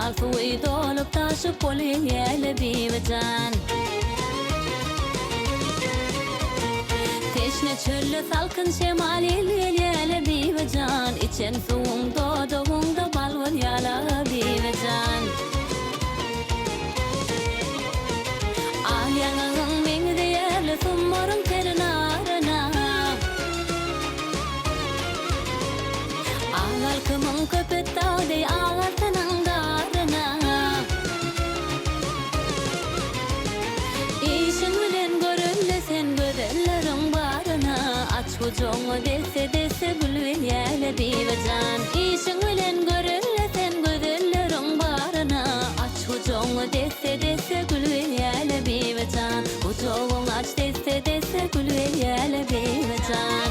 alfı dolup taşıp oluyor bir can. Teşne çölle salkın şemal yele bir can. İçen suğunda doğunda balvan yala bir can. Alyanın meni değerli summarın terinarına. Ağal kımın köpet dağday ağal tanandarına. İşin bilen görünle sen gözellerin barına. Aç kucuğunu dese gülün yele bir can. İşin bilen görünle sen gözellerin barına. Aç kucuğunu dese gülün yele bir can. Kucuğun aç dese gülün yele bir can.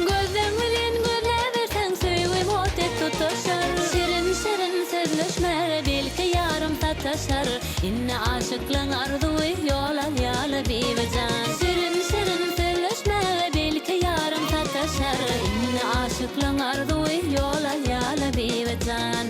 Gözlerin göle versen söyle motet tutuşar. Şirin şirin sözleşme belki yarım sataşar. İnne aşıklığın arzuyu yola yala bir can. Şirin şirin sözleşme belki yarım sataşar. İnne aşıklığın arzuyu yola yala bir can.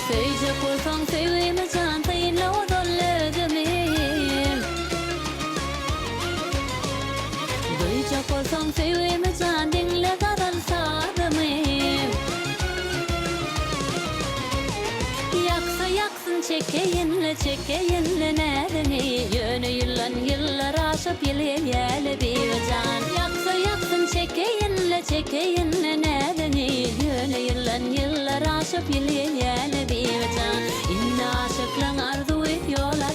Söyle korsan söyleme can sayınla o doldurmayayım. Duyacak korsan söyleme can dinle kadar sarmayayım. Yaksa yaksın çekeyinle nedeni. Yönü yıllar aşıp yele bir can. Yaksa yaksın çekeyinle nedeni. Yönü yıllar aşıp yele bir can. İnne aşıklan arzuyu yola